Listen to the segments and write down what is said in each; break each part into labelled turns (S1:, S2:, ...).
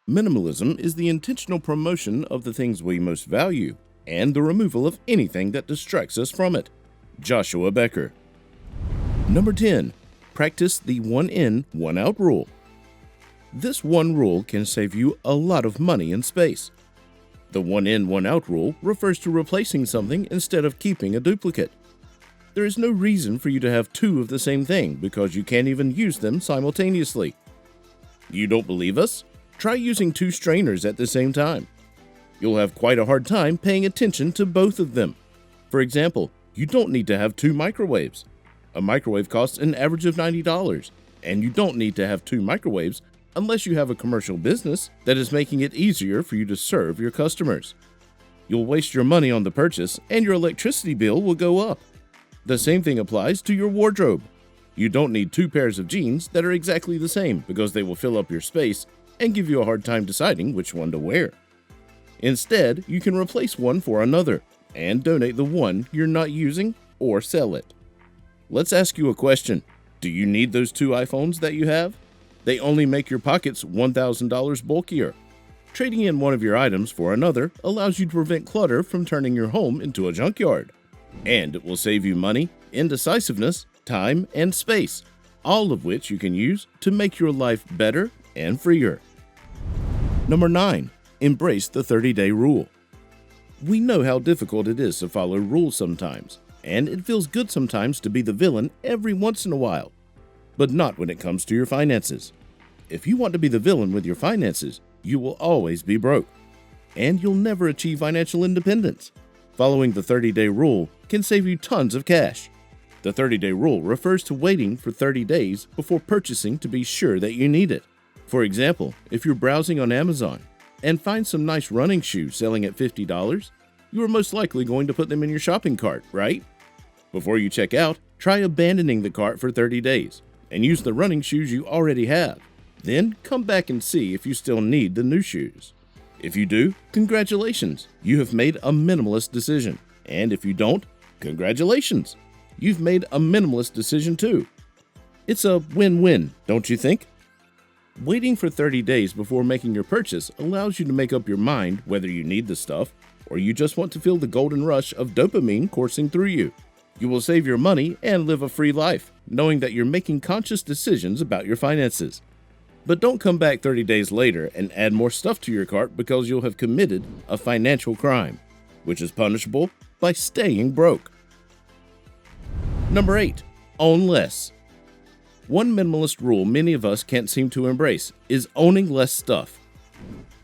S1: Minimalism is the intentional promotion of the things we most value and the removal of anything that distracts us from it. Joshua Becker. Number 10. Practice the one in, one out rule. This one rule can save you a lot of money and space. The one in, one out rule refers to replacing something instead of keeping a duplicate. There is no reason for you to have two of the same thing because you can't even use them simultaneously. You don't believe us? Try using two strainers at the same time. You'll have quite a hard time paying attention to both of them. For example, you don't need to have two microwaves. A microwave costs an average of $90, and you don't need to have two microwaves unless you have a commercial business that is making it easier for you to serve your customers. You'll waste your money on the purchase, and your electricity bill will go up. The same thing applies to your wardrobe. You don't need two pairs of jeans that are exactly the same because they will fill up your space and give you a hard time deciding which one to wear. Instead, you can replace one for another and donate the one you're not using or sell it. Let's ask you a question. Do you need those two iPhones that you have? They only make your pockets $1,000 bulkier. Trading in one of your items for another allows you to prevent clutter from turning your home into a junkyard. And it will save you money, indecisiveness, time, and space, all of which you can use to make your life better and freer. Number 9. Embrace the 30-day rule. We know how difficult it is to follow rules sometimes, and it feels good sometimes to be the villain every once in a while. But not when it comes to your finances. If you want to be the villain with your finances, you will always be broke, and you'll never achieve financial independence. Following the 30-day rule can save you tons of cash. The 30-day rule refers to waiting for 30 days before purchasing to be sure that you need it. For example, if you're browsing on Amazon and find some nice running shoes selling at $50, you are most likely going to put them in your shopping cart, right? Before you check out, try abandoning the cart for 30 days and use the running shoes you already have. Then come back and see if you still need the new shoes. If you do, congratulations, you have made a minimalist decision. And if you don't, congratulations, you've made a minimalist decision too. It's a win-win, don't you think? Waiting for 30 days before making your purchase allows you to make up your mind whether you need the stuff or you just want to feel the golden rush of dopamine coursing through you. You will save your money and live a free life, knowing that you're making conscious decisions about your finances. But don't come back 30 days later and add more stuff to your cart because you'll have committed a financial crime, which is punishable by staying broke. Number 8. Own less. One minimalist rule many of us can't seem to embrace is owning less stuff.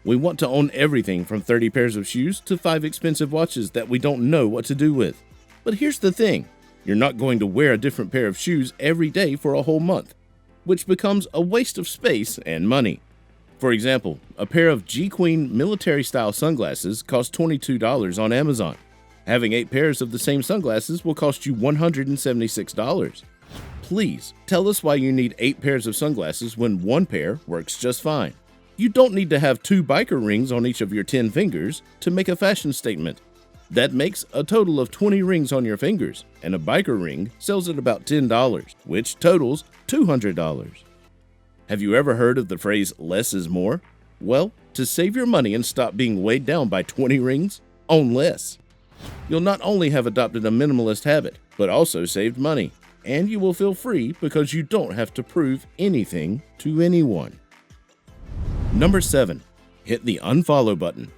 S1: We want to own everything from 30 pairs of shoes to 5 expensive watches that we don't know what to do with. But here's the thing, you're not going to wear a different pair of shoes every day for a whole month, which becomes a waste of space and money. For example, a pair of G-Queen military-style sunglasses cost $22 on Amazon. Having 8 pairs of the same sunglasses will cost you $176. Please tell us why you need 8 pairs of sunglasses when one pair works just fine. You don't need to have 2 biker rings on each of your 10 fingers to make a fashion statement. That makes a total of 20 rings on your fingers, and a biker ring sells at about $10, which totals $200. Have you ever heard of the phrase less is more? Well, to save your money and stop being weighed down by 20 rings, own less. You'll not only have adopted a minimalist habit, but also saved money, and you will feel free because you don't have to prove anything to anyone. Number 7. Hit the unfollow button.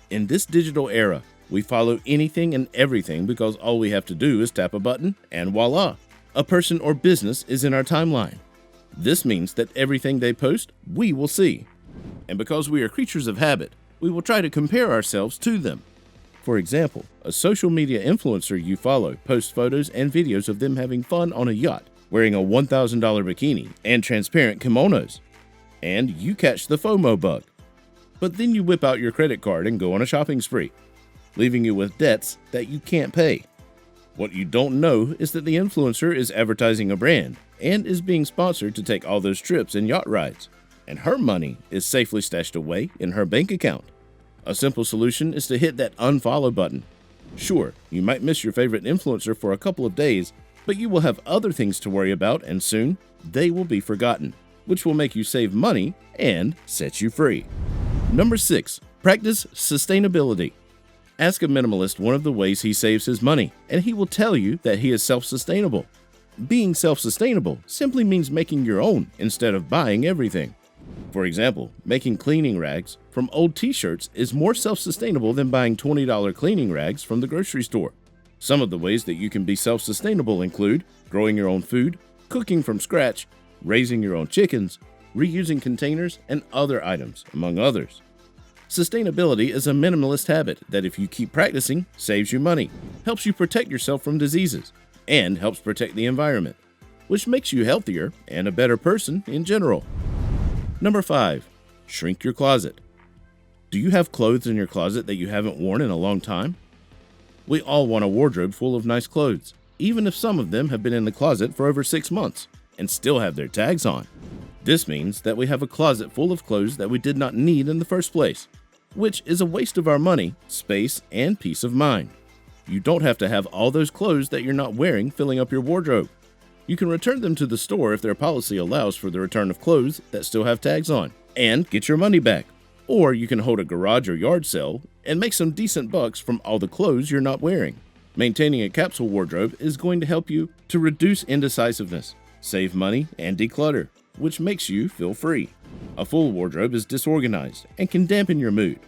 S1: In this digital era, we follow anything and everything because all we have to do is tap a button and voila, a person or business is in our timeline. This means that everything they post, we will see. And because we are creatures of habit, we will try to compare ourselves to them. For example, a social media influencer you follow posts photos and videos of them having fun on a yacht, wearing a $1,000 bikini and transparent kimonos. And you catch the FOMO bug. But then you whip out your credit card and go on a shopping spree, leaving you with debts that you can't pay. What you don't know is that the influencer is advertising a brand and is being sponsored to take all those trips and yacht rides, and her money is safely stashed away in her bank account. A simple solution is to hit that unfollow button. Sure, you might miss your favorite influencer for a couple of days, but you will have other things to worry about, and soon they will be forgotten, which will make you save money and set you free. Number 6. Practice sustainability. Ask a minimalist one of the ways he saves his money, and he will tell you that he is self-sustainable. Being self-sustainable simply means making your own instead of buying everything. For example, making cleaning rags from old t-shirts is more self-sustainable than buying $20 cleaning rags from the grocery store. Some of the ways that you can be self-sustainable include growing your own food, cooking from scratch, raising your own chickens, reusing containers, and other items, among others. Sustainability is a minimalist habit that, if you keep practicing, saves you money, helps you protect yourself from diseases, and helps protect the environment, which makes you healthier and a better person in general. Number 5. Shrink your closet. Do you have clothes in your closet that you haven't worn in a long time? We all want a wardrobe full of nice clothes, even if some of them have been in the closet for over 6 months and still have their tags on. This means that we have a closet full of clothes that we did not need in the first place, which is a waste of our money, space, and peace of mind. You don't have to have all those clothes that you're not wearing filling up your wardrobe. You can return them to the store if their policy allows for the return of clothes that still have tags on, and get your money back. Or you can hold a garage or yard sale and make some decent bucks from all the clothes you're not wearing. Maintaining a capsule wardrobe is going to help you to reduce indecisiveness, save money, and declutter, which makes you feel free. A full wardrobe is disorganized and can dampen your mood.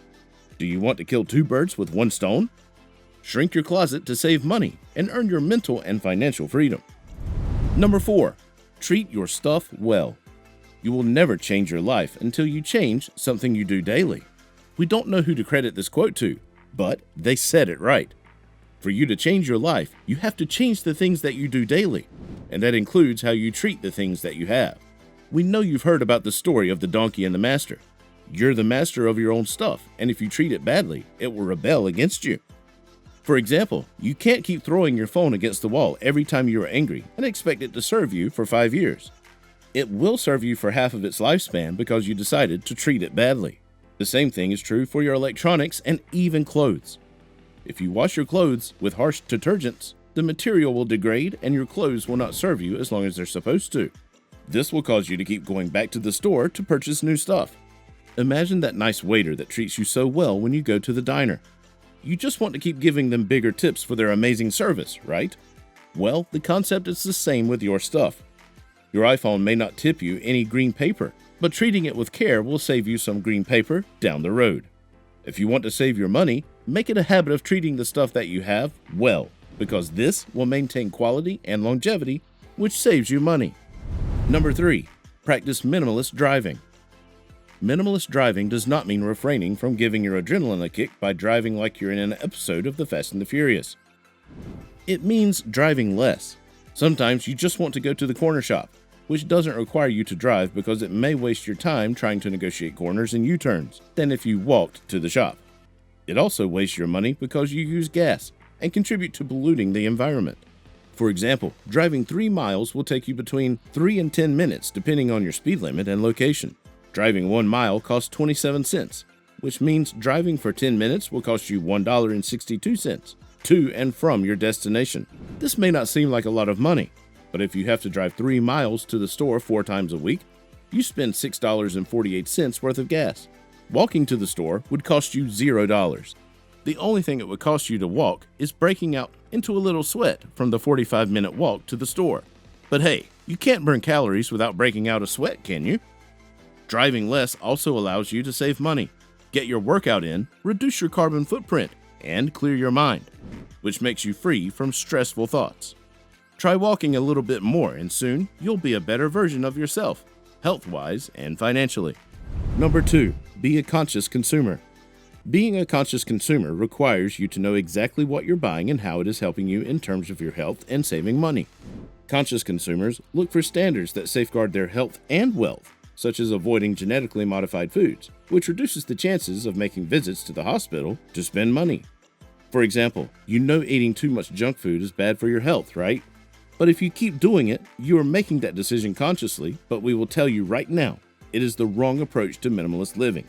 S1: Do you want to kill 2 birds with 1 stone? Shrink your closet to save money and earn your mental and financial freedom. Number 4. Treat your stuff well. You will never change your life until you change something you do daily. We don't know who to credit this quote to, but they said it right. For you to change your life, you have to change the things that you do daily, and that includes how you treat the things that you have. We know you've heard about the story of the donkey and the master. You're the master of your own stuff, and if you treat it badly, it will rebel against you. For example, you can't keep throwing your phone against the wall every time you are angry and expect it to serve you for 5 years. It will serve you for half of its lifespan because you decided to treat it badly. The same thing is true for your electronics and even clothes. If you wash your clothes with harsh detergents, the material will degrade and your clothes will not serve you as long as they're supposed to. This will cause you to keep going back to the store to purchase new stuff. Imagine that nice waiter that treats you so well when you go to the diner. You just want to keep giving them bigger tips for their amazing service, right? Well, the concept is the same with your stuff. Your iPhone may not tip you any green paper, but treating it with care will save you some green paper down the road. If you want to save your money, make it a habit of treating the stuff that you have well, because this will maintain quality and longevity, which saves you money. Number 3. Practice minimalist driving. Minimalist driving does not mean refraining from giving your adrenaline a kick by driving like you're in an episode of The Fast and the Furious. It means driving less. Sometimes you just want to go to the corner shop, which doesn't require you to drive because it may waste your time trying to negotiate corners and U-turns than if you walked to the shop. It also wastes your money because you use gas and contribute to polluting the environment. For example, driving 3 miles will take you between 3 and 10 minutes depending on your speed limit and location. Driving 1 mile costs 27 cents, which means driving for 10 minutes will cost you $1.62 to and from your destination. This may not seem like a lot of money, but if you have to drive 3 miles to the store 4 times a week, you spend $6.48 worth of gas. Walking to the store would cost you $0. The only thing it would cost you to walk is breaking out into a little sweat from the 45-minute walk to the store. But hey, you can't burn calories without breaking out a sweat, can you? Driving less also allows you to save money, get your workout in, reduce your carbon footprint, and clear your mind, which makes you free from stressful thoughts. Try walking a little bit more and soon you'll be a better version of yourself, health-wise and financially. Number 2, be a conscious consumer. Being a conscious consumer requires you to know exactly what you're buying and how it is helping you in terms of your health and saving money. Conscious consumers look for standards that safeguard their health and wealth, such as avoiding genetically modified foods, which reduces the chances of making visits to the hospital to spend money. For example, you know eating too much junk food is bad for your health, right? But if you keep doing it, you are making that decision consciously, but we will tell you right now, it is the wrong approach to minimalist living.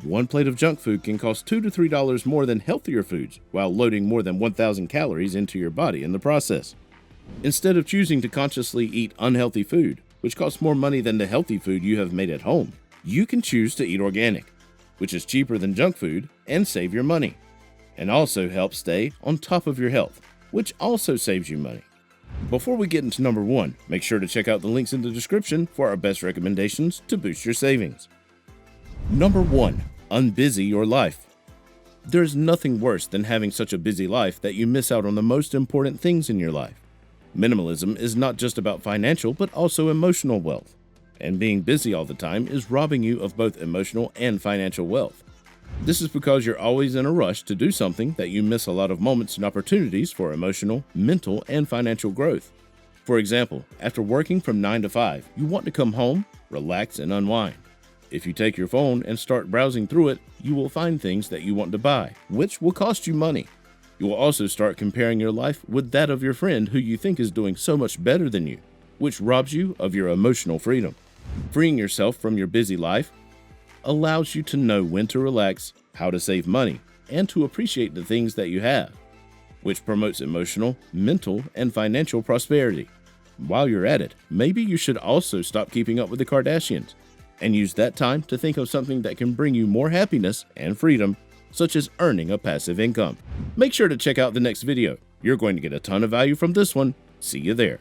S1: 1 plate of junk food can cost $2 to $3 more than healthier foods, while loading more than 1,000 calories into your body in the process. Instead of choosing to consciously eat unhealthy food, which costs more money than the healthy food you have made at home, you can choose to eat organic. which is cheaper than junk food, and save your money. And also helps stay on top of your health, which also saves you money. Before we get into number 1, make sure to check out the links in the description for our best recommendations to boost your savings. Number 1. Unbusy your life. There is nothing worse than having such a busy life that you miss out on the most important things in your life. Minimalism is not just about financial but also emotional wealth. And being busy all the time is robbing you of both emotional and financial wealth. This is because you're always in a rush to do something that you miss a lot of moments and opportunities for emotional, mental, and financial growth. For example, after working from 9 to 5, you want to come home, relax, and unwind. If you take your phone and start browsing through it, you will find things that you want to buy, which will cost you money. You will also start comparing your life with that of your friend who you think is doing so much better than you, which robs you of your emotional freedom. Freeing yourself from your busy life allows you to know when to relax, how to save money, and to appreciate the things that you have, which promotes emotional, mental, and financial prosperity. While you're at it, maybe you should also stop keeping up with the Kardashians and use that time to think of something that can bring you more happiness and freedom, such as earning a passive income. Make sure to check out the next video. You're going to get a ton of value from this one. See you there.